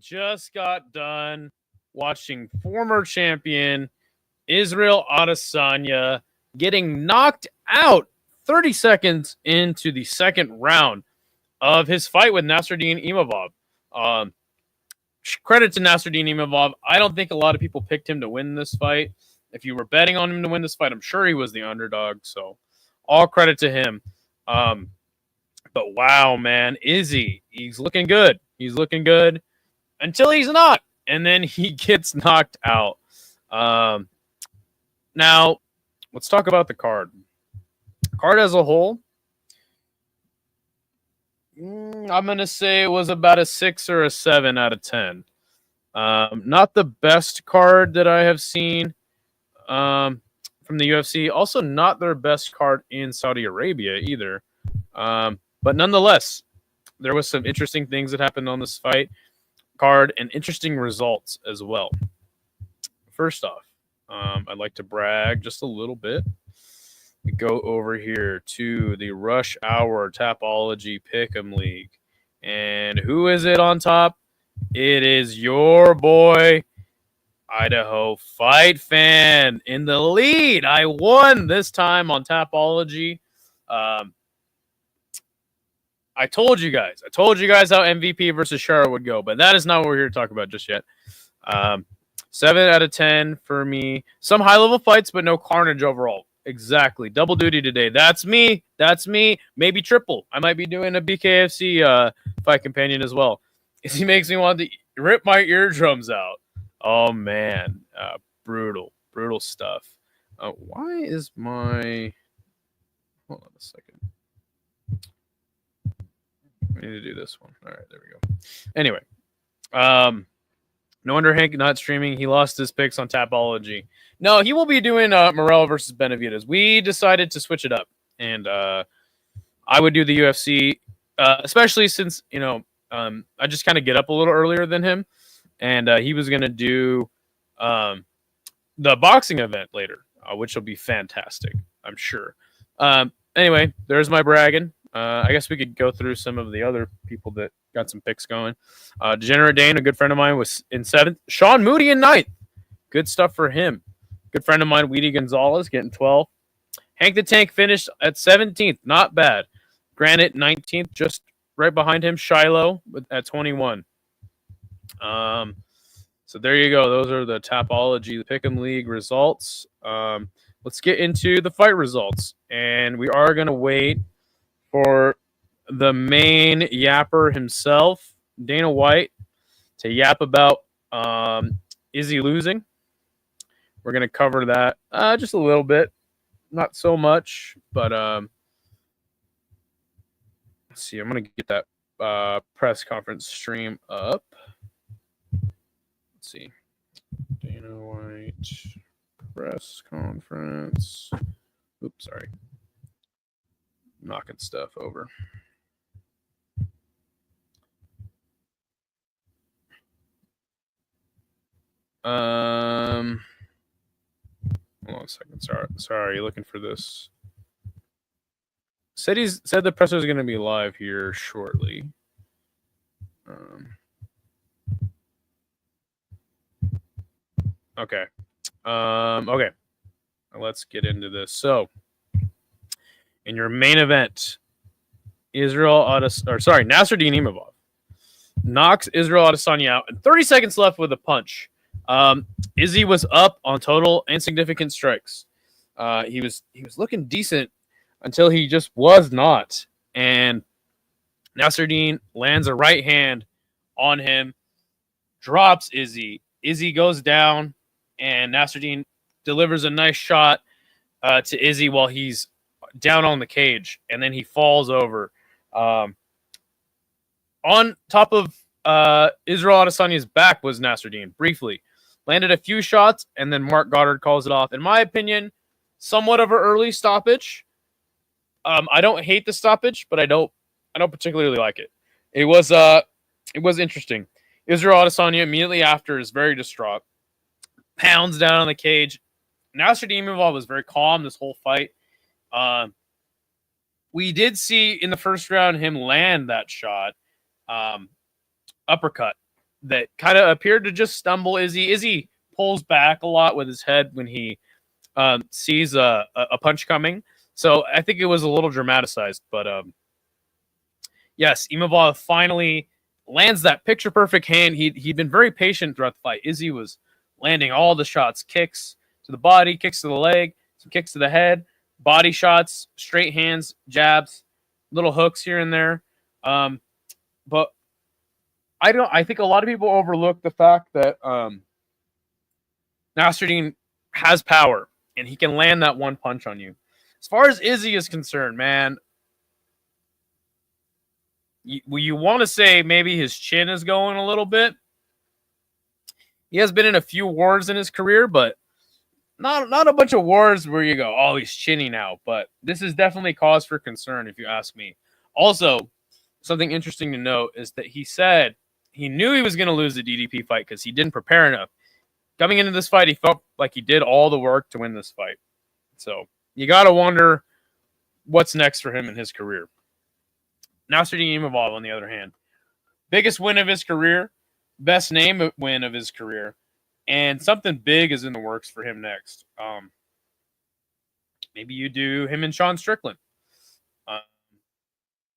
just got done watching former champion Israel Adesanya getting knocked out 30 seconds into the second round of his fight with Nasruddin Imavov. Credit to Nasruddin Imavov. I don't think a lot of people picked him to win this fight. If you were betting on him to win this fight, I'm sure he was the underdog. So all credit to him. But wow, man, he's looking good. He's looking good until he's not. And then he gets knocked out. Now, let's talk about the card. Card as a whole, I'm going to say it was about a 6 or a 7 out of 10. Not the best card that I have seen from the UFC. Also, not their best card in Saudi Arabia either. But nonetheless, there was some interesting things that happened on this fight card and interesting results as well. First off, I'd like to brag just a little bit. We go over here to the Rush Hour Tapology Pick'em League. And who is it on top? It is your boy, Idaho Fight Fan, in the lead. I won this time on Tapology. I told you guys how MVP versus Shara would go, but that is not what we're here to talk about just yet. 7 out of 10 for me. Some high-level fights, but no carnage overall. Exactly. Double duty today. That's me. Maybe triple. I might be doing a BKFC fight companion as well. He makes me want to rip my eardrums out. Oh, man. Brutal stuff. Why is my... Hold on a second. I need to do this one. All right, there we go. Anyway. No wonder Hank not streaming. He lost his picks on Tapology. No, he will be doing Morel versus Benavidez. We decided to switch it up, and I would do the UFC, especially since I just kind of get up a little earlier than him, and he was going to do the boxing event later, which will be fantastic, I'm sure. Anyway, there's my bragging. I guess we could go through some of the other people that got some picks going. Degenerate Dane, a good friend of mine, was in 7th. Sean Moody in 9th. Good stuff for him. Good friend of mine, Weedy Gonzalez, getting 12th. Hank the Tank finished at 17th. Not bad. Granite, 19th, just right behind him. Shiloh at 21. So there you go. Those are the Tapology, the Pick'em League results. Let's get into the fight results. And we are going to wait for the main yapper himself, Dana White, to yap about Izzy losing. We're going to cover that just a little bit. Not so much, but let's see. I'm going to get that press conference stream up. Let's see. Dana White press conference. Oops, sorry. Knocking stuff over. Hold on a second. Sorry, looking for this. Said the presser is going to be live here shortly. Okay. Okay. Let's get into this. So, in your main event, Nasruddin Imavov knocks Israel Adesanya out, and 30 seconds left with a punch. Izzy was up on total and significant strikes. He was looking decent until he just was not. And Nasruddin lands a right hand on him, drops Izzy. Izzy goes down, and Nasruddin delivers a nice shot to Izzy while he's down on the cage, and then he falls over. On top of Israel Adesanya's back was Nasruddin, briefly. Landed a few shots, and then Mark Goddard calls it off. In my opinion, somewhat of an early stoppage. I don't hate the stoppage, but I don't particularly like it. It was interesting. Israel Adesanya immediately after is very distraught. Pounds down on the cage. Nasruddin Imavov was very calm this whole fight. We did see in the first round him land that shot, uppercut, that kind of appeared to just stumble Izzy. Izzy pulls back a lot with his head when he sees a punch coming. So I think it was a little dramatized. But yes, Imavov finally lands that picture-perfect hand. He'd been very patient throughout the fight. Izzy was landing all the shots, kicks to the body, kicks to the leg, some kicks to the head, body shots, straight hands, jabs, little hooks here and there. But I think a lot of people overlook the fact that Nasruddin has power and he can land that one punch on you. As far as Izzy is concerned, man, you want to say maybe his chin is going a little bit. He has been in a few wars in his career, but not a bunch of wars where you go, oh, he's chinny now. But this is definitely cause for concern, if you ask me. Also, something interesting to note is that he said he knew he was going to lose the DDP fight because he didn't prepare enough. Coming into this fight, he felt like he did all the work to win this fight. So you got to wonder what's next for him in his career. Nasruddin Imavov, on the other hand, biggest win of his career, best name win of his career, and something big is in the works for him next. Maybe you do him and Sean Strickland.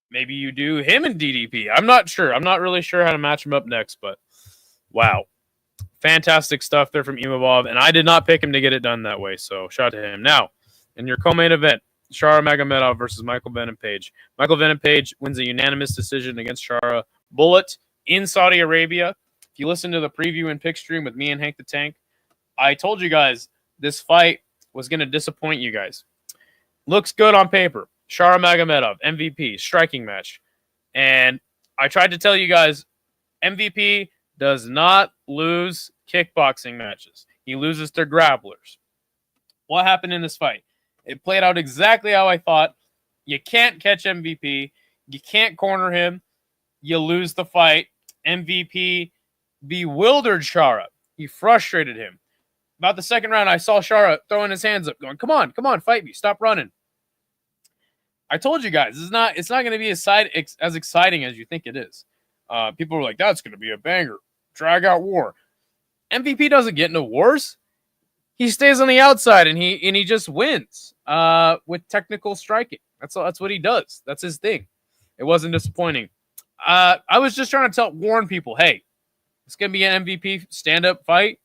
Maybe you do him and DDP. I'm not sure. I'm not really sure how to match him up next, but wow. Fantastic stuff there from Imavov, and I did not pick him to get it done that way, so shout out to him. Now, in your co-main event, Shara Magomedov versus Michael Venom Page. Michael Venom Page wins a unanimous decision against Shara Bullet in Saudi Arabia. If you listen to the preview and pick stream with me and Hank the Tank, I told you guys this fight was going to disappoint you guys. Looks good on paper. Shara Magomedov, MVP, striking match. And I tried to tell you guys, MVP does not lose kickboxing matches. He loses to grapplers. What happened in this fight? It played out exactly how I thought. You can't catch MVP. You can't corner him. You lose the fight. MVP bewildered Shara. He frustrated him. About the second round, I saw Shara throwing his hands up, going, come on, fight me. Stop running. I told you guys, it's not going to be as exciting as you think it is. People were like, that's going to be a banger. Drag out war. MVP doesn't get into wars. He stays on the outside and he just wins with technical striking. That's what he does. That's his thing. It wasn't disappointing. I was just trying to warn people, hey, it's gonna be an MVP stand-up fight.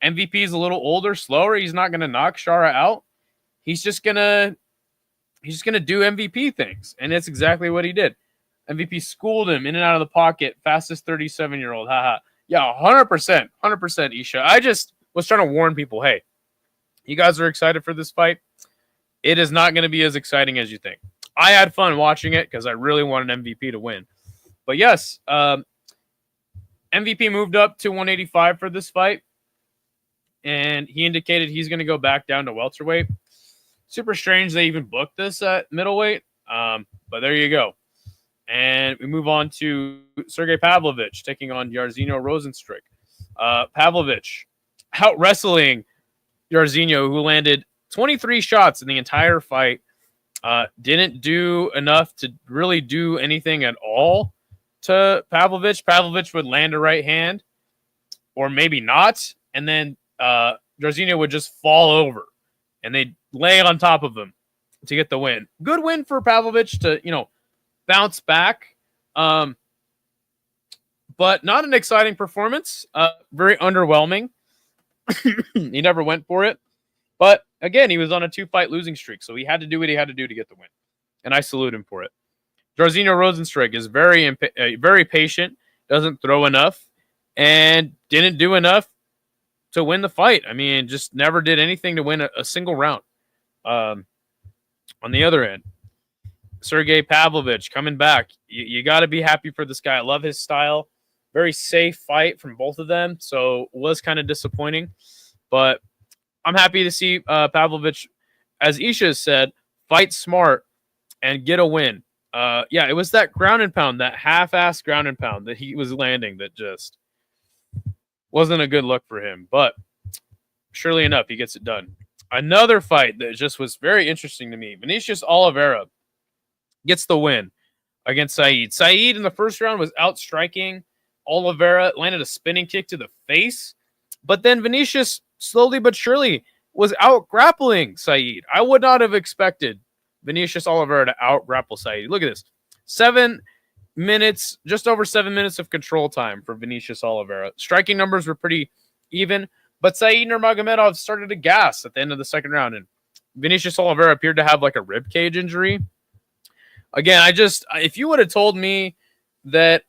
MVP is a little older, slower. He's not gonna knock Shara out. He's just gonna do MVP things, and that's exactly what he did. MVP schooled him in and out of the pocket, fastest 37-year-old. Haha. Yeah, 100%, Isha. I just was trying to warn people, hey, you guys are excited for this fight. It is not going to be as exciting as you think. I had fun watching it because I really wanted MVP to win. But yes, MVP moved up to 185 for this fight, and he indicated he's going to go back down to welterweight. Super strange they even booked this at middleweight, but there you go. And we move on to Sergey Pavlovich taking on Jairzinho Rozenstruik. Pavlovich out wrestling Jairzinho, who landed 23 shots in the entire fight. Didn't do enough to really do anything at all to Pavlovich. Pavlovich would land a right hand, or maybe not, and then Jairzinho would just fall over, and they'd lay on top of him to get the win. Good win for Pavlovich to, bounce back. But not an exciting performance. Very underwhelming. He never went for it. But again, he was on a 2-fight losing streak, so he had to do what he had to do to get the win. And I salute him for it. Jairzinho Rozenstruik is very patient, doesn't throw enough, and didn't do enough to win the fight. I mean, just never did anything to win a single round. On the other end, Sergey Pavlovich coming back. You got to be happy for this guy. I love his style. Very safe fight from both of them, so was kind of disappointing. But I'm happy to see Pavlovich, as Isha has said, fight smart and get a win. Yeah, it was that ground and pound, that half-ass ground and pound that he was landing that just wasn't a good look for him. But surely enough, he gets it done. Another fight that just was very interesting to me. Vinicius Oliveira gets the win against Saeed. Saeed in the first round was out striking Oliveira landed a spinning kick to the face, but then Vinicius slowly but surely was out grappling Saeed. I would not have expected Vinicius Oliveira to out grapple Saeed. Look at this. 7 minutes, just over 7 minutes of control time for Vinicius Oliveira. Striking numbers were pretty even, but Saeed Nurmagomedov started to gas at the end of the second round, and Vinicius Oliveira appeared to have like a rib cage injury. Again, if you would have told me that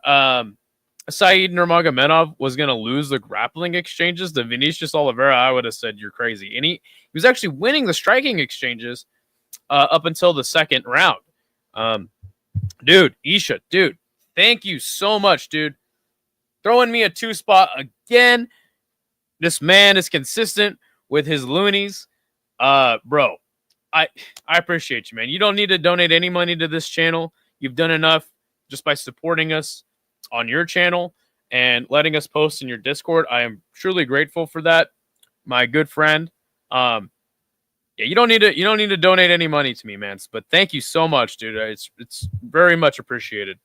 Saeed Nurmagomedov was going to lose the grappling exchanges to Vinicius Oliveira, I would have said you're crazy. And he was actually winning the striking exchanges up until the second round. Dude, Isha, dude, thank you so much, dude. Throwing me a 2-spot again. This man is consistent with his loonies. Bro, I appreciate you, man. You don't need to donate any money to this channel. You've done enough just by supporting us on your channel and letting us post in your Discord. I am truly grateful for that, my good friend. Yeah, you don't need to donate any money to me, man. But thank you so much, dude. It's very much appreciated.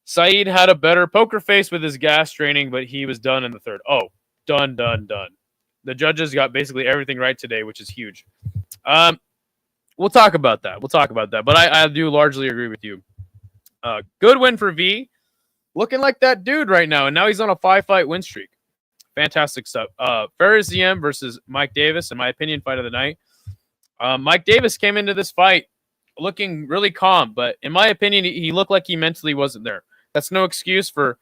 Saeed had a better poker face with his gas training, but he was done in the third. Oh, done. The judges got basically everything right today, which is huge. We'll talk about that. But I do largely agree with you. Good win for V. Looking like that dude right now, and now he's on a 5-fight win streak. Fantastic stuff. Ferris ZM versus Mike Davis, in my opinion, fight of the night. Mike Davis came into this fight looking really calm, but in my opinion, he looked like he mentally wasn't there. That's no excuse for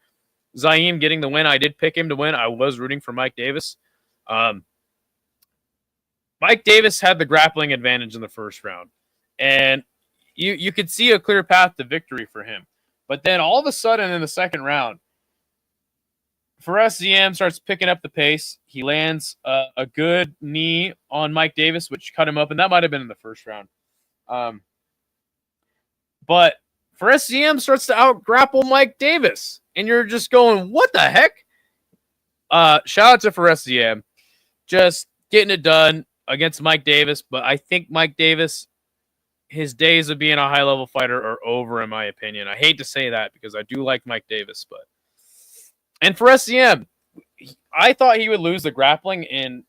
Zaim getting the win. I did pick him to win. I was rooting for Mike Davis. Mike Davis had the grappling advantage in the first round, and you could see a clear path to victory for him. But then all of a sudden in the second round, ZM starts picking up the pace. He lands a good knee on Mike Davis, which cut him up, and that might have been in the first round. But ZM starts to out-grapple Mike Davis, and you're just going, what the heck? Shout out to ZM, just getting it done against Mike Davis, but I think Mike Davis, his days of being a high-level fighter are over, in my opinion. I hate to say that because I do like Mike Davis, but... And for SCM, I thought he would lose the grappling in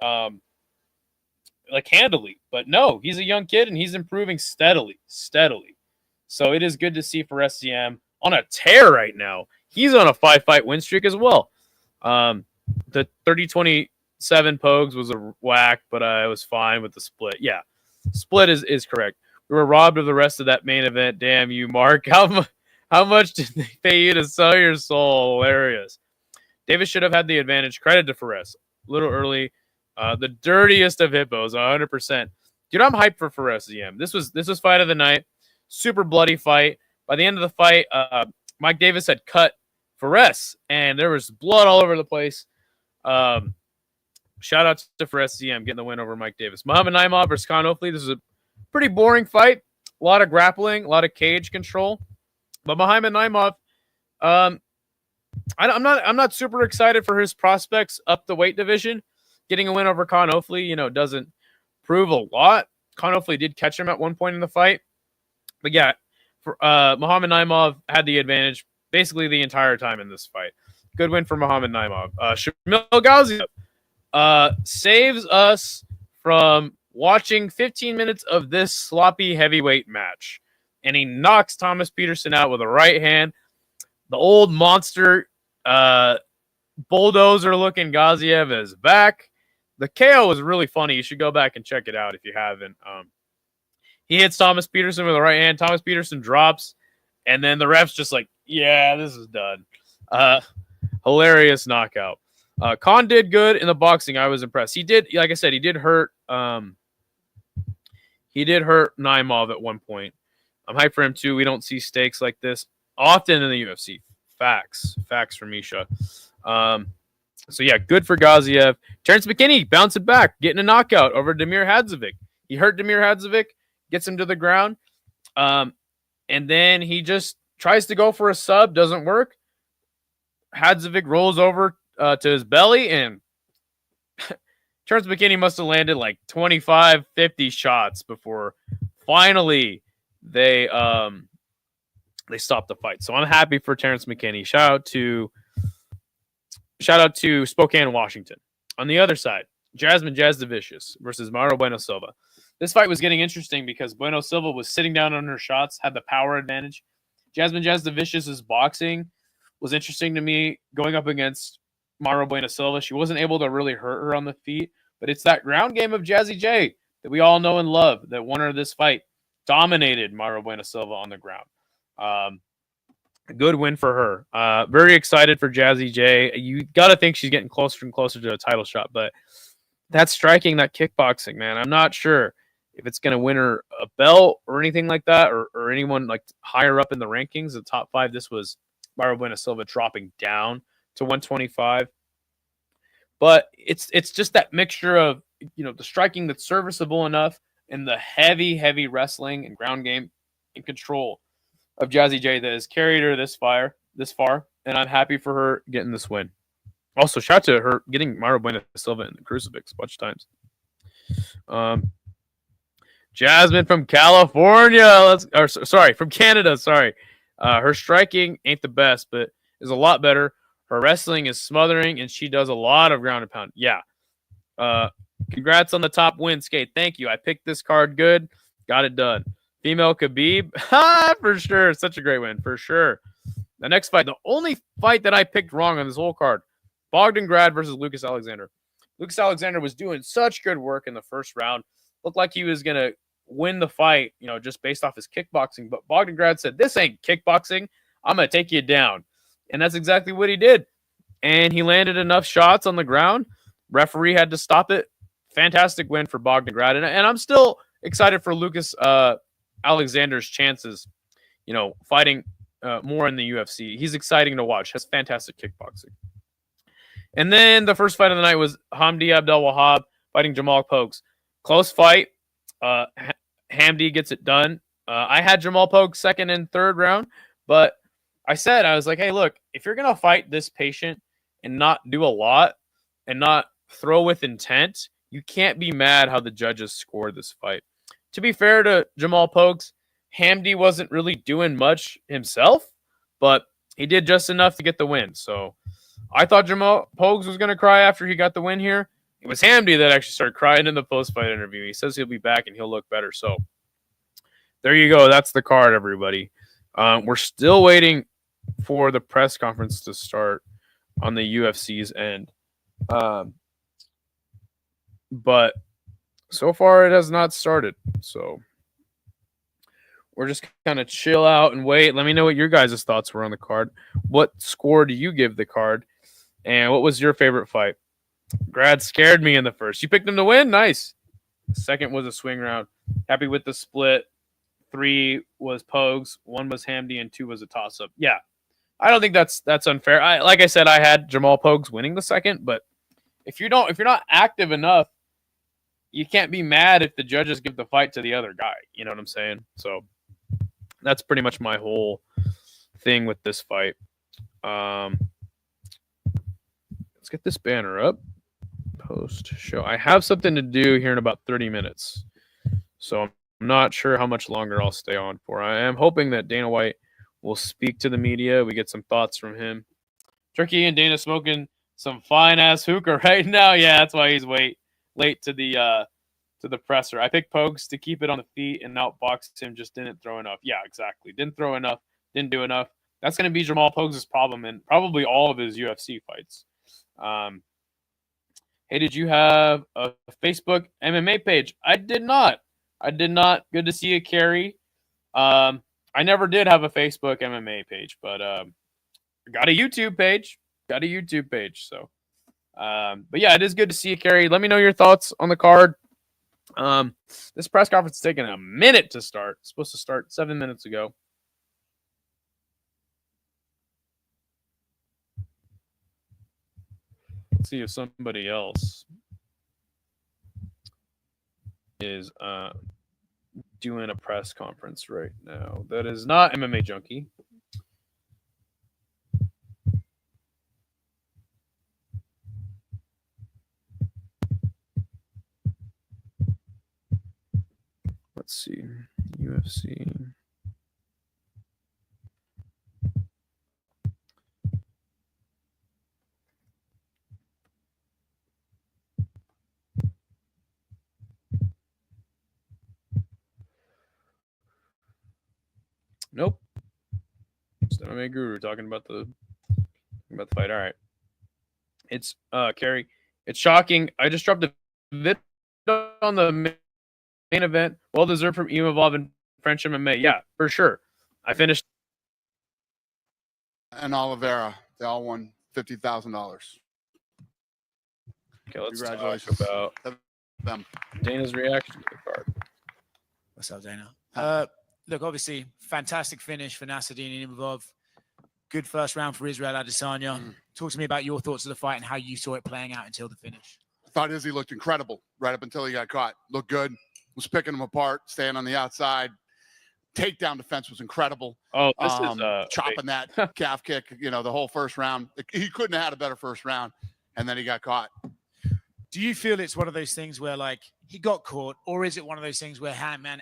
handily, but no, he's a young kid and he's improving steadily. So it is good to see for SCM on a tear right now. He's on a 5-fight win streak as well. The 30-27 Pogues was a whack, but I was fine with the split. Yeah, split is correct. We were robbed of the rest of that main event. Damn you, Mark. How much did they pay you to sell your soul? Hilarious. Davis should have had the advantage. Credit to Fares. A little early. The dirtiest of hippos, 100%. Dude, I'm hyped for Fares ZM. This was fight of the night. Super bloody fight. By the end of the fight, Mike Davis had cut Fares, and there was blood all over the place. Shout out to Fares ZM getting the win over Mike Davis. Muhammad Naimov versus Khan Ofli. This is a pretty boring fight. A lot of grappling, a lot of cage control. But Muhammad Naimov, I'm not super excited for his prospects up the weight division. Getting a win over Khan Ofli, doesn't prove a lot. Khan Ofli did catch him at one point in the fight. But yeah, for Muhammad Naimov had the advantage basically the entire time in this fight. Good win for Muhammad Naimov. Shamil Gaziev saves us from watching 15 minutes of this sloppy heavyweight match. And he knocks Thomas Peterson out with a right hand. The old monster bulldozer-looking Gaziev is back. The KO was really funny. You should go back and check it out if you haven't. He hits Thomas Peterson with a right hand. Thomas Peterson drops. And then the ref's just like, yeah, this is done. Hilarious knockout. Khan did good in the boxing. I was impressed. He did, like I said, he did hurt Naimov at one point. I'm hyped for him too. We don't see stakes like this often in the UFC. Facts from Misha. So yeah, good for Gaziev. Terrence McKinney bouncing back, getting a knockout over Damir Hadzovic. He hurt Damir Hadzovic, gets him to the ground, and then he just tries to go for a sub, doesn't work. Hadzovic rolls over to his belly, and Terrence McKinney must have landed like 25, 50 shots before finally they stopped the fight. So I'm happy for Terrence McKinney. Shout out to shout out to Spokane, Washington. On the other side, Jasmine Jazz the Vicious versus Mauro Bueno Silva. This fight was getting interesting because Bueno Silva was sitting down on her shots, had the power advantage. Jasmine Jazz the Vicious's boxing was interesting to me going up against Mauro Bueno Silva. She wasn't able to really hurt her on the feet, but it's that ground game of Jazzy J that we all know and love that won her this fight. Dominated Mauro Bueno Silva on the ground. Good win for her. Very excited for Jazzy J. You got to think she's getting closer and closer to a title shot, but that striking, that kickboxing, man, I'm not sure if it's going to win her a belt or anything like that, or anyone like higher up in the rankings, the top 5. This was Mauro Bueno Silva dropping down to 125. But it's just that mixture of, the striking that's serviceable enough and the heavy wrestling and ground game and control of Jazzy J that has carried her this far, and I'm happy for her getting this win. Also, shout out to her getting Mauro Bueno Silva in the crucifix a bunch of times. Jasmine from California, from Canada. Sorry, her striking ain't the best, but is a lot better. Her wrestling is smothering, and she does a lot of ground and pound. Yeah. Congrats on the top win, Skate. Thank you. I picked this card good. Got it done. Female Khabib. For sure. Such a great win. For sure. The next fight, the only fight that I picked wrong on this whole card, Bogdangrad versus Lucas Alexander. Lucas Alexander was doing such good work in the first round. Looked like he was going to win the fight, just based off his kickboxing. But Bogdangrad said, this ain't kickboxing. I'm going to take you down. And that's exactly what he did. And he landed enough shots on the ground. Referee had to stop it. Fantastic win for Bogdangrad. And I'm still excited for Lucas Alexander's chances, fighting more in the UFC. He's exciting to watch. Has fantastic kickboxing. And then the first fight of the night was Hamdi Abdel Wahab fighting Jamal Pokes. Close fight. Hamdi gets it done. I had Jamal Pokes second and third round, but I was like, hey, look, if you're going to fight this patient and not do a lot and not throw with intent, you can't be mad how the judges scored this fight. To be fair to Jamal Pokes, Hamdi wasn't really doing much himself, but he did just enough to get the win. So I thought Jamal Pokes was going to cry after he got the win here. It was Hamdi that actually started crying in the post-fight interview. He says he'll be back and he'll look better. So there you go. That's the card, everybody. We're still waiting for the press conference to start on the UFC's end. But so far it has not started. So we're just kind of chill out and wait. Let me know what your guys' thoughts were on the card. What score do you give the card? And what was your favorite fight? Grad scared me in the first. You picked him to win? Nice. Second was a swing round. Happy with the split. 3 was Pogues, 1 was Hamdi, and 2 was a toss-up. Yeah. I don't think that's unfair. Like I said, I had Jamal Pogues winning the second, but if you're not active enough, you can't be mad if the judges give the fight to the other guy. You know what I'm saying? So that's pretty much my whole thing with this fight. Let's get this banner up. Post show. I have something to do here in about 30 minutes. So I'm not sure how much longer I'll stay on for. I am hoping that Dana White will speak to the media. We get some thoughts from him. Turkey and Dana smoking some fine-ass hookah right now. Yeah, that's why he's late to the presser. I picked Pokes to keep it on the feet and outboxed him. Just didn't throw enough. Yeah, exactly. Didn't throw enough. Didn't do enough. That's going to be Jamal Pokes' problem and probably all of his UFC fights. Hey, did you have a Facebook MMA page? I did not. Good to see you, Carrie. I never did have a Facebook MMA page, but got a YouTube page. So, but yeah, it is good to see you, Carrie. Let me know your thoughts on the card. This press conference is taking a minute to start. It's supposed to start 7 minutes ago. Let's see if somebody else is doing a press conference right now. That is not MMA Junkie. Let's see. UFC. Nope. It's MMA Guru talking about the fight. All right. It's Kerry. It's shocking. I just dropped a vid on the main event. Well deserved from Imavov and French MMA. Yeah, for sure. I finished. And Oliveira, they all won $50,000. Okay, let's Congratulations talk about them. Dana's reaction to the card. What's up, Dana? Look, obviously, fantastic finish for Nasruddin Imavov. Good first round for Israel Adesanya. Talk to me about your thoughts of the fight and how you saw it playing out until the finish. I thought Izzy looked incredible right up until he got caught. Looked good. Was picking him apart, staying on the outside. Takedown defense was incredible. Oh, this is chopping that calf kick, the whole first round. He couldn't have had a better first round, and then he got caught. Do you feel it's one of those things where, like, he got caught, or is it one of those things where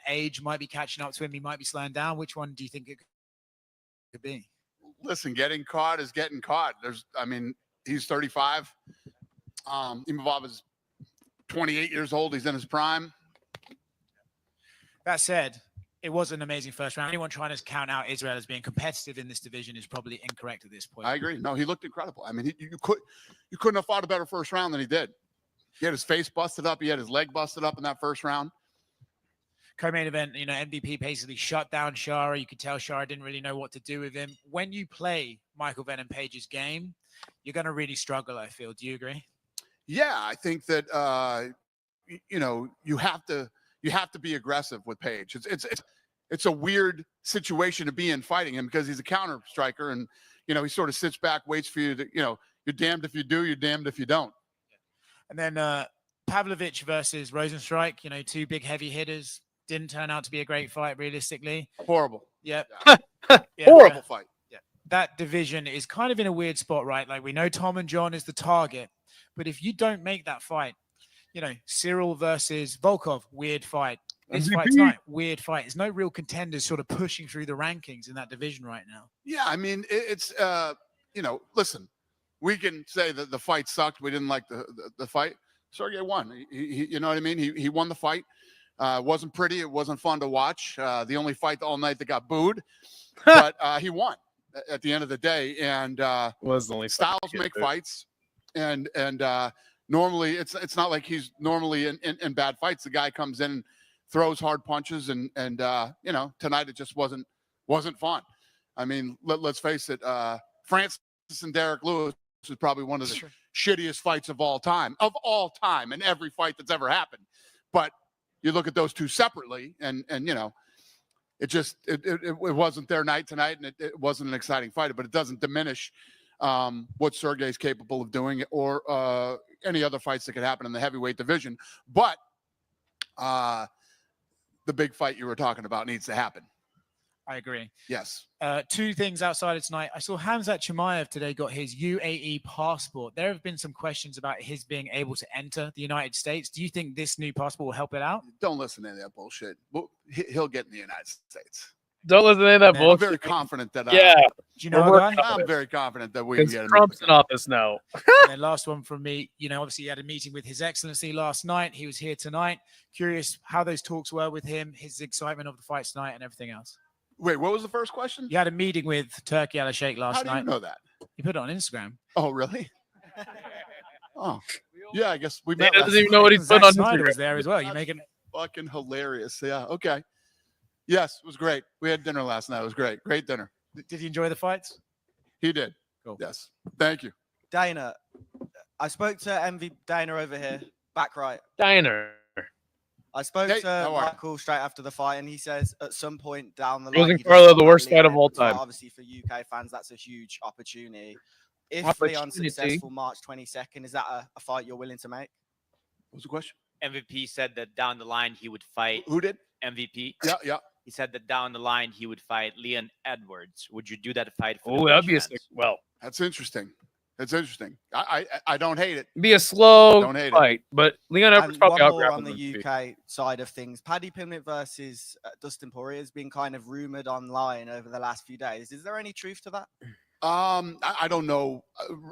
age might be catching up to him, he might be slowing down? Which one do you think it could be? Listen, getting caught is getting caught. He's 35. Imavov is 28 years old. He's in his prime. That said, it was an amazing first round. Anyone trying to count out Israel as being competitive in this division is probably incorrect at this point. I agree. No, he looked incredible. I mean, you couldn't have fought a better first round than he did. He had his face busted up. He had his leg busted up in that first round. Co-main event, MVP basically shut down Shara. You could tell Shara didn't really know what to do with him. When you play Michael Venom Page's game, you're going to really struggle, I feel. Do you agree? Yeah, I think that you have to be aggressive with Page. It's a weird situation to be in fighting him because he's a counter striker, and he sort of sits back, waits for you to, you're damned if you do, you're damned if you don't. And then Pavlovich versus Rosenstrike, two big heavy hitters. Didn't turn out to be a great fight, realistically. Horrible. Yep. Yeah. Horrible fight. Yeah. That division is kind of in a weird spot, right? Like, we know Tom and John is the target, but if you don't make that fight, Cyril versus Volkov, weird fight. This fight tonight, weird fight. There's no real contenders sort of pushing through the rankings in that division right now. Yeah, I mean, it's listen, we can say that the fight sucked. We didn't like the fight. Sergey won. He you know what I mean? He won the fight. It wasn't pretty. It wasn't fun to watch. The only fight all night that got booed, but he won at the end of the day. And was the only styles make fights, and normally it's not like he's normally in bad fights. The guy comes in and throws hard punches, and tonight it just wasn't fun. I mean, let's face it. Francis and Derek Lewis is probably one of the shittiest fights of all time, in every fight that's ever happened. But you look at those two separately, and it wasn't their night tonight, and it wasn't an exciting fight. But it doesn't diminish what Sergey's capable of doing, or any other fights that could happen in the heavyweight division. But the big fight you were talking about needs to happen. I agree. Yes. Two things outside of tonight. I saw Hamzat Chimaev today got his UAE passport. There have been some questions about his being able to enter the United States. Do you think this new passport will help it out? Don't listen to that bullshit. He'll get in the United States. Don't listen to any of that bullshit. I'm very confident that. Do you know a guy? I'm very confident that we can get him. Trump's in office now. And then last one from me. Obviously he had a meeting with His Excellency last night. He was here tonight. Curious how those talks were with him, his excitement of the fight tonight, and everything else. Wait, what was the first question? You had a meeting with Turki Al-Sheikh last night. How do you know that? You put it on Instagram. Oh, really? Oh, yeah. I guess we met. He doesn't even know what he's put on Snyder Instagram. was there as well. You make it fucking hilarious. Yeah. Okay. Yes, it was great. We had dinner last night. It was great. Great dinner. Did you enjoy the fights? He did. Cool. Yes. Thank you. Dana, I spoke to MV Dana over here, back right. Diner. I spoke to Michael straight after the fight, and he says at some point down the line, Wasn't Carlo the worst fight of all time? Obviously, for UK fans, that's a huge opportunity. If Leon's successful March 22nd, is that a fight you're willing to make? What was the question? MVP said that down the line he would fight. Who did? MVP. Yeah. He said that down the line he would fight Leon Edwards. Would you do that fight? Oh, that'd be that's interesting. It's interesting. I don't hate it. Be a slow Don't hate fight, but Leon Edwards probably one more out on the UK side of things. Paddy Pimblett versus Dustin Poirier has been kind of rumored online over the last few days. Is there any truth to that? I don't know.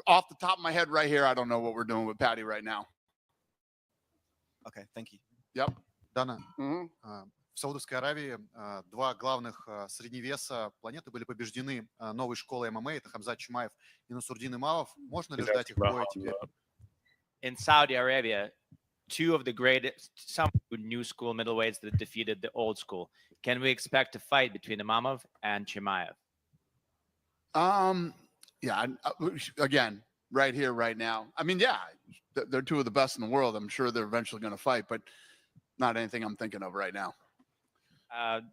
Off the top of my head right here, I don't know what we're doing with Paddy right now. Okay, thank you. Yep. Dana, В Саудовской Аравии два главных средневеса планеты были побеждены новой школой ММА. Это Хамзат Чимаев и Насурдин Имамов. Можно ли ждать их боя теперь? In Saudi Arabia, two of the greatest, some new school middleweights that defeated the old school. Can we expect a fight between Imamov and Chimaev? Yeah. Again, right here, right now. I mean, yeah, they're two of the best in the world. I'm sure they're eventually going to fight, but not anything I'm thinking of right now.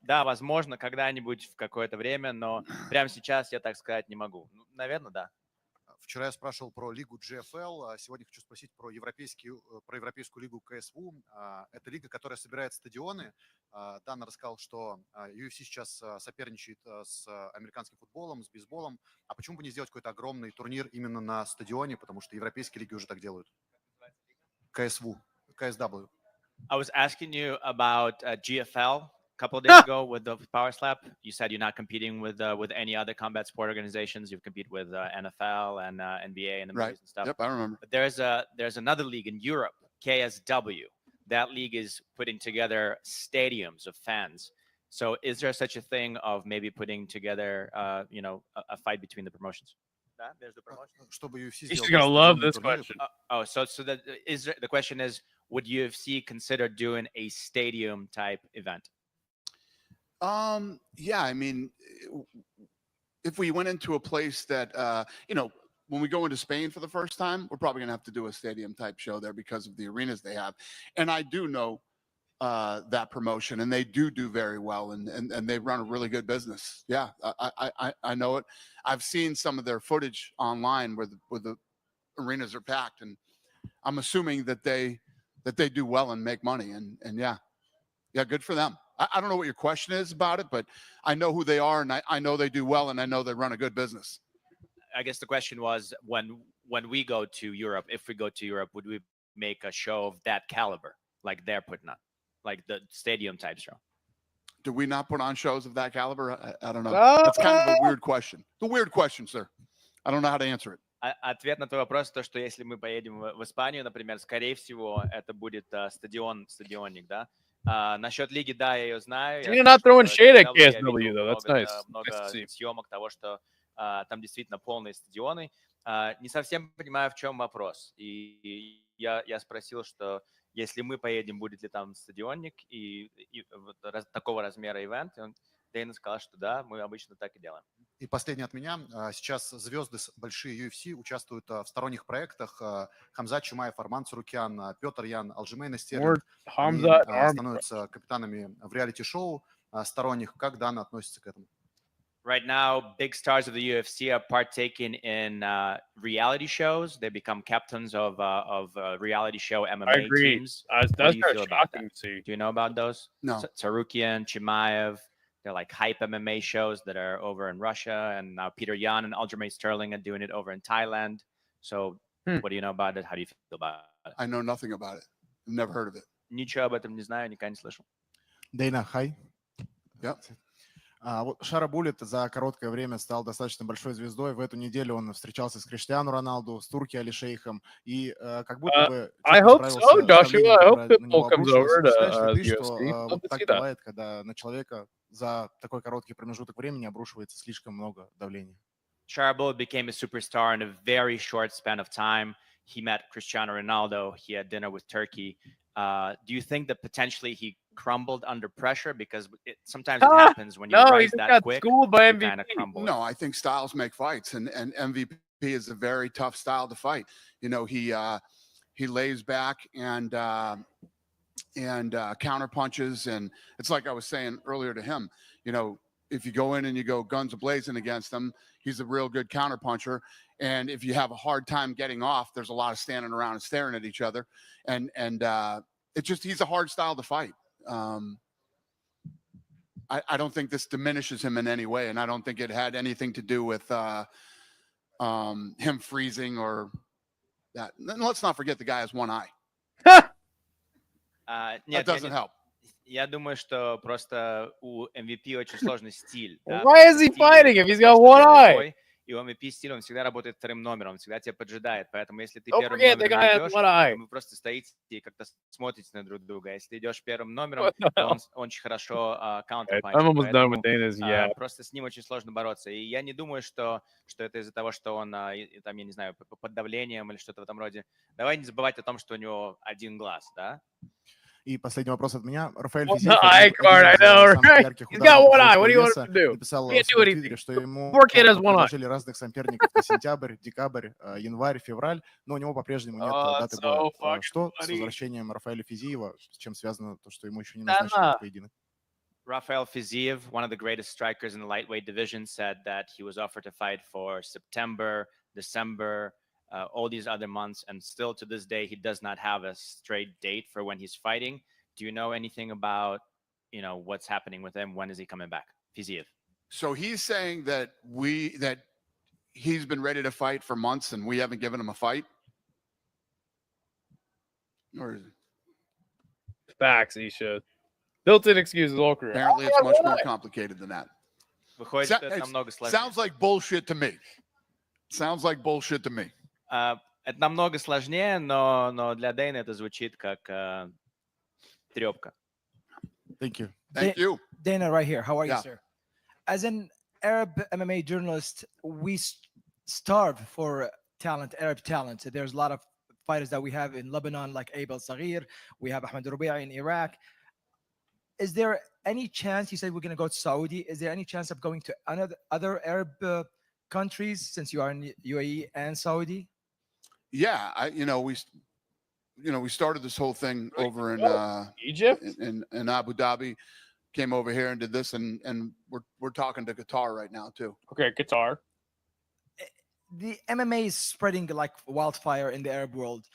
Да, возможно, когда-нибудь в какое-то время, но прямо сейчас я так сказать не могу. Ну, наверное, да. Вчера я спрашивал про лигу GFL, сегодня хочу спросить про европейскую лигу КСВ. Это лига, которая собирает стадионы. Дана рассказал, что UFC сейчас соперничает с американским футболом, с бейсболом. А почему бы не сделать какой-то огромный турнир именно на стадионе, потому что европейские лиги уже так делают? КСВ, KSW. I was asking you about GFL. A couple of days ago with the Power Slap, you said you're not competing with any other combat sport organizations. You've competed with NFL and NBA and the movies and stuff. Yep, I remember. But there's another league in Europe, KSW. That league is putting together stadiums of fans. So is there such a thing of maybe putting together, a fight between the promotions? There's the promotion. He's gonna love this question. The question is, would UFC consider doing a stadium type event? Yeah, I mean, if we went into a place that, when we go into Spain for the first time, we're probably going to have to do a stadium type show there because of the arenas they have. And I do know that promotion, and they do very well, and they run a really good business. Yeah, I know it. I've seen some of their footage online where the arenas are packed, and I'm assuming that they do well and make money. And yeah, good for them. I don't know what your question is about it, but I know who they are, and I know they do well, and I know they run a good business. I guess the question was, when we go to Europe, if we go to Europe, would we make a show of that caliber, like they're putting on, like the stadium type show? Do we not put on shows of that caliber? I don't know. That's kind of a weird question. It's a weird question, sir. I don't know how to answer it. Ответ на твой вопрос, то, что если мы поедем в Испанию, например, скорее всего, это будет стадионник, да? Насчет лиги, да, я ее знаю. You're not throwing shade at KSW, though. That's nice. Много съемок того, что там действительно полные стадионы. Не совсем понимаю, в чем вопрос. И я спросил, что если мы поедем, будет ли там стадионник и такого размера ивент. Дэйн сказал, что да, мы обычно так и делаем. И последнее от меня. Сейчас звезды большие UFC участвуют в сторонних проектах. Хамзат Чимаев, Арман Цурукян, Петр Ян, Алжимейн Стерлинг. Они становятся капитанами в реалити-шоу сторонних. Как Дана относится к этому? Right now, big stars of the UFC are partaking in reality shows. They become captains of reality show MMA teams. That's shocking to see. Do you know about those? No. Tsarukian, Chimaev. They're like hype MMA shows that are over in Russia, and now Peter Yan and Aljamain Sterling are doing it over in Thailand. So, what do you know about it? How do you feel about it? I know nothing about it. I've never heard of it. Ничего об этом не знаю, никогда не слышал. Дейна, хай. Yeah. Шара Буллет за короткое время стал достаточно большой звездой. В эту неделю он встречался с Криштиану Роналду, с Турки Али Шейхом. И как будто бы... I hope so, Joshua. I hope Pitbull comes over to the UFC. Вот так бывает, когда на человека за такой короткий промежуток времени обрушивается слишком много давления. Shara Bullet became a superstar in a very short span of time. He met Cristiano Ronaldo. He had dinner with Turkey. Do you think that potentially he crumbled under pressure? Because sometimes it happens when you rise that quick. Schooled by MVP. Kind of crumble. No, I think styles make fights, and MVP is a very tough style to fight. You know, he lays back and counter punches, and it's like I was saying earlier to him. You know, if you go in and you go guns a-blazing against him, he's a real good counter puncher. And if you have a hard time getting off, there's a lot of standing around and staring at each other. And it's just, he's a hard style to fight. I don't think this diminishes him in any way. And I don't think it had anything to do with him freezing or that. And let's not forget the guy has one eye. That doesn't help. Я думаю, что просто у MVP очень сложный стиль. Why is he fighting if he's got one eye? и у MVP стиль, он всегда работает вторым номером, он всегда тебя поджидает. Поэтому если ты Don't первым forget, the номером guy has идешь, one то eye. вы просто стоите и как-то смотрите на друг друга. Если ты идешь первым номером, What the то hell? он очень хорошо I'm counterpunchит, almost done with поэтому Dana's. Yeah. просто с ним очень сложно бороться. И я не думаю, что это из-за того, что он, там, я не знаю, под давлением или что-то в этом роде. Давай не забывать о том, что у него один глаз, да? И последний вопрос от меня. Рафаэль Oh, Физиев, the eye card, I know, самых right? ярких He's got ударников one eye. What легкого do you want веса, him to do? написал Can't в do своем anything. твиттере, что ему Poor kid has one eye. предложили разных соперников на сентябрь, декабрь, январь, февраль, но у него по-прежнему нет Oh, даты that's боя. so fucking Что с funny. возвращением Рафаэля Физиева, с чем связано то, что ему еще не Да назначили на. поединок? Rafael Fiziev, one of the greatest strikers in the lightweight division, said that he was offered to fight for September, December, all these other months, and still to this day he does not have a straight date for when he's fighting. Do you know anything about, what's happening with him? When is he coming back? Fiziev. So he's saying that he's been ready to fight for months and we haven't given him a fight? Or is it? Facts, he should. Built-in excuses all career. Apparently it's much more complicated than that. Выходит, Sa- что это намного сложнее. Sounds like bullshit to me. Sounds like bullshit to me. Это намного сложнее, но для Дэйна это звучит как трепка. Thank you. Thank you. Dana, right here. How are you, Yeah. sir? As an Arab MMA journalist, we starve for talent, Arab talent. There's a lot of fighters that we have in Lebanon, like Abel Saghir. We have Ahmed Rubi'i in Iraq. Is there any chance, you said we're going to go to Saudi, is there any chance of going to other Arab countries since you are in UAE and Saudi? Yeah, we started this whole thing over in Egypt? in Abu Dhabi, came over here and did this, and we're talking to Qatar right now too. Okay, Qatar. The MMA is spreading like wildfire in the Arab world.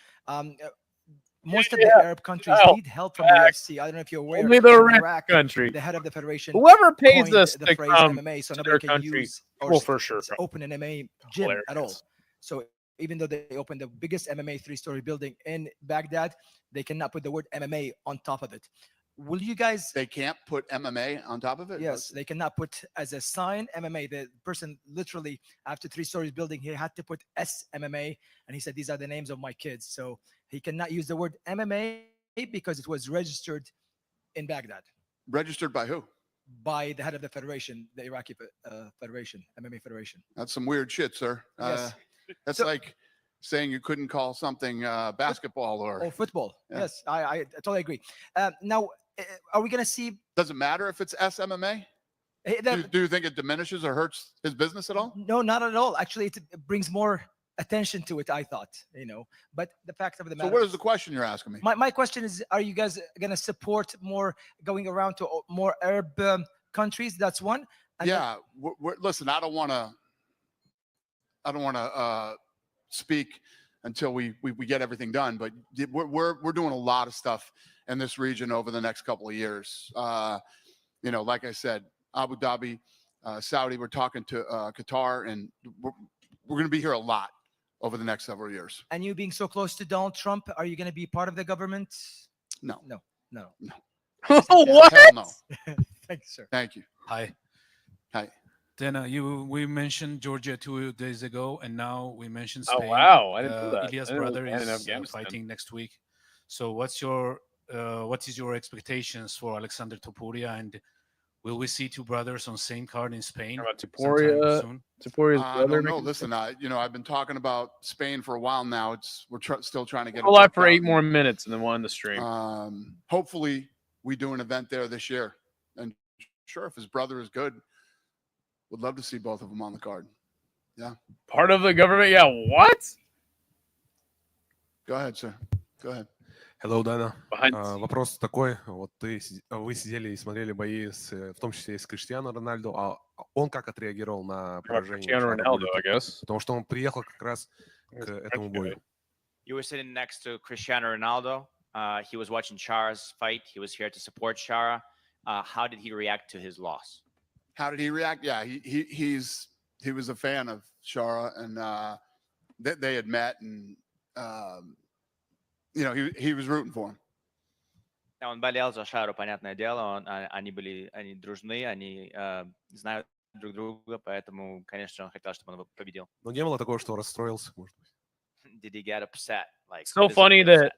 Most of Yeah. the Arab countries Oh, need help from the facts. UFC. I don't know if you're aware. Only the in rich Iraq, country. the head of the federation, Whoever pays coined us the to phrase come MMA, so to nobody their can country use or will for sure come. open an MMA gym at all. Hilarious. So even though they opened the biggest MMA three-story building in Baghdad, they cannot put the word MMA on top of it. Will you guys? They can't put MMA on top of it. Yes, they cannot put as a sign MMA. The person literally after 3 stories building, he had to put SMMA, and he said these are the names of my kids. So he cannot use the word MMA because it was registered in Baghdad Registered by who? by the head of the federation, the Iraqi federation, MMA federation. That's some weird shit, sir. Yes. That's So- like saying you couldn't call something basketball or Or football. Yeah. Yes, I totally agree. Now, are we going to see? doesn't matter if it's SMMA. Do you think it diminishes or hurts his business at all? No, not at all. Actually, it brings more attention to it, I thought, But the fact of the So matter what is the question you're asking me? my question is, are you guys going to support more going around to more Arab countries? That's one. And then- Yeah, listen, I don't want to speak until we get everything done, but we're doing a lot of stuff in this region over the next couple of years. Like I said, Abu Dhabi, Saudi, we're talking to Qatar, and we're going to be here a lot over the next several years. And you being so close to Donald Trump, are you going to be part of the government? No. What? Hell no. Thanks, sir. Thank you. Hi. Hi. Dana, we mentioned Georgia 2 days ago, and now we mentioned Oh, Spain. wow. I didn't know that. Ilias' I didn't know brother it was in is Afghanistan. fighting next week. So what is your expectations for Alexander Topuria, and will we see two brothers on same card in Spain About sometime Topuria, soon? Topuria's I brother. don't know. making- Listen, I've been talking about Spain for a while now. We're still trying to get We're it live worked for out. 8 more minutes and then we'll end the stream. Hopefully, we do an event there this year. And sure, if his brother is good, would love to see both of them on the card. Part of the government? Yeah, what? Go ahead, sir. Go ahead. Hello, Dana. Behind Вопрос такой. Вот вы сидели и смотрели бои, в том числе и с Криштиану Рональду. А он как отреагировал на поражение Cristiano Шара Ronaldo, Буллета? I guess. Потому что он приехал как раз к этому бою. You were sitting next to Cristiano Ronaldo. He was watching Chara's fight. He was here to support Chara. How did he react to his loss? How did he react? Yeah, he was a fan of Shara, and they had met, and he was rooting for him. Да, он болел за Шару, понятное дело. Они дружны, они знают друг друга, поэтому, конечно, он хотел, чтобы он победил. Но не было такого, что расстроился, может быть. Did he get upset? Like, So visibly funny that upset?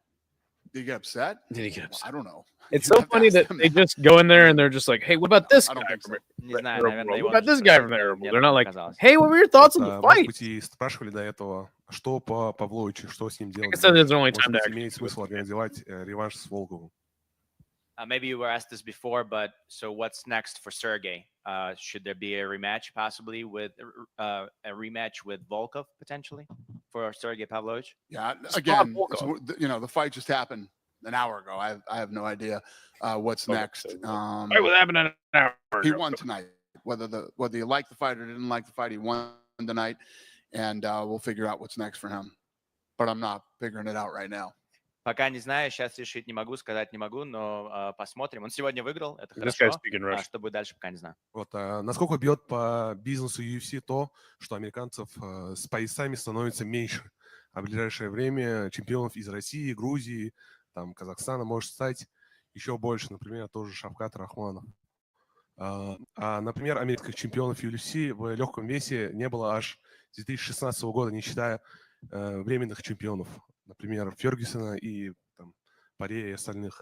Did he get upset? did he get Well, upset? I don't know. It's You'd so have to funny ask that them they that. just go in there and they're just like, hey, what about this I don't guy think from so. Не знаю, Arab наверное, World? его What about this нужно guy спросить, from но Arab World? мне They're так not like, показалось. hey, what were your thoughts on the Может fight? быть, и спрашивали до этого, что по Павловичу, что с ним делать I said there's дальше. only Может time to быть, actually имеет do it. смысл организовать реванш с Волковым. Maybe you were asked this before, but so what's next for Sergey? Should there be a rematch possibly with a rematch with Volkov potentially for Sergey Pavlovich? Yeah, It's again, Bob it's, Volkov. the fight just happened an hour ago. I have no idea what's Okay, next. so fight what happened an hour He ago. won tonight. Whether you like the fight or didn't like the fight, he won tonight, and we'll figure out what's next for him. But I'm not figuring it out right now. Пока не знаю, сейчас решить не могу, сказать не могу, но посмотрим. Он сегодня выиграл, это This guy's хорошо. speaking А Russian. что будет дальше, пока не знаю. Вот, насколько бьет по бизнесу UFC то, что американцев с поясами становится меньше, а в ближайшее время чемпионов из России, Грузии, там, Казахстана может стать еще больше, например, тоже Шавкат Рахманов. Например, американских чемпионов UFC в легком весе не было аж с 2016 года, не считая временных чемпионов, например, Фергюсона и там, Паре и остальных.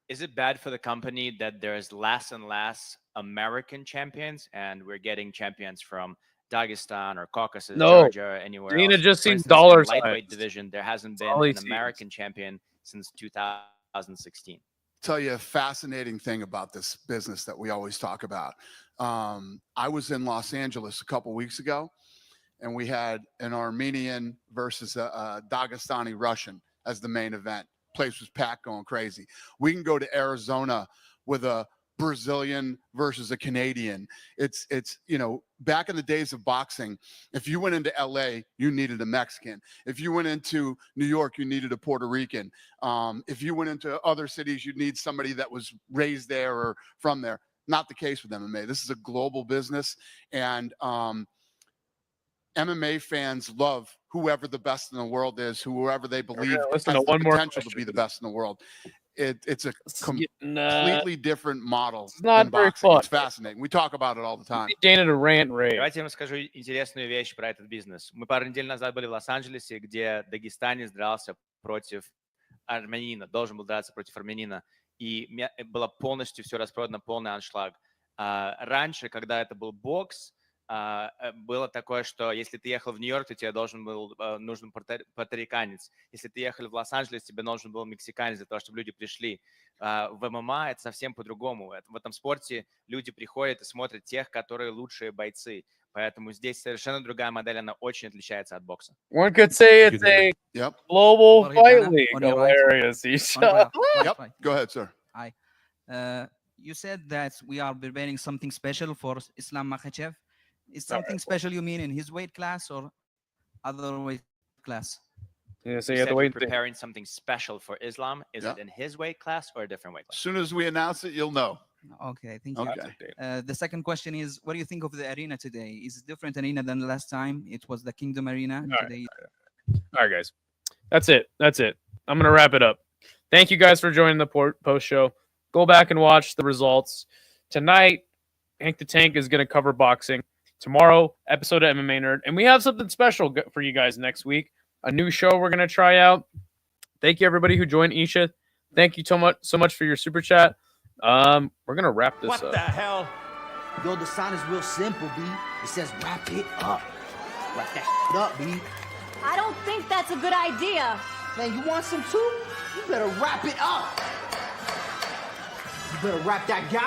Is it bad for the company that there's less and less American champions and we're getting champions from Dagestan or Caucasus, No. Georgia, anywhere Dana else? just For sees instance, in dollar the lightweight signs. division, there hasn't That's all been he an sees. American champion since 2016. Tell you a fascinating thing about this business that we always talk about. I was in Los Angeles a couple weeks ago, and we had an Armenian versus a Dagestani Russian as the main event. Place was packed, going crazy. We can go to Arizona with a Brazilian versus a Canadian. It's back in the days of boxing, if you went into LA, you needed a Mexican. If you went into New York, you needed a Puerto Rican. If you went into other cities, you'd need somebody that was raised there or from there. Not the case with MMA. This is a global business, and MMA fans love whoever the best in the world is, whoever they believe has listen to the one more potential to question. be the best in the world. It's a Getting, completely different model it's not than very boxing. fun. It's fascinating. We talk about it all the time. Dana to rant and rave. Давайте я вам расскажу интересную вещь про этот бизнес. Мы пару недель назад были в Лос-Анджелесе, где дагестанец дрался против армянина, должен был драться против армянина, и было полностью все распродано, полный аншлаг. Раньше, когда это был бокс, было такое, что если ты ехал в Нью-Йорк, то тебе нужен пуэрториканец. Если ты ехал в Лос-Анджелес, тебе нужен был мексиканец для того, чтобы люди пришли. В ММА это совсем по-другому. В этом спорте люди приходят и смотрят тех, которые лучшие бойцы. Поэтому здесь совершенно другая модель, она очень отличается от бокса. One could say it's a global fight league. Hilarious. Yep. Go ahead, sir. Hi. You said that we are preparing something special for Islam Makhachev. Is something special you mean in his weight class or other weight class? Yeah, so You you have said to we're wait. preparing something special for Islam. Is it in his weight class or a different weight class? As soon as we announce it, you'll know. Okay, thank you. Okay. The second question is, what do you think of the arena today? Is it different arena than the last time? It was the Kingdom Arena. Today. All right, guys. That's it. I'm going to wrap it up. Thank you guys for joining the post show. Go back and watch the results. Tonight, Hank the Tank is going to cover boxing. Tomorrow, episode of MMA Nerd. And we have something special for you guys next week. A new show we're going to try out. Thank you, everybody who joined Isha. Thank you so much for your super chat. We're going to wrap this up. What the hell? Yo, the sign is real simple, B. It says wrap it up. Wrap that up, B. I don't think that's a good idea. Man, you want some too? You better wrap it up. You better wrap that guy.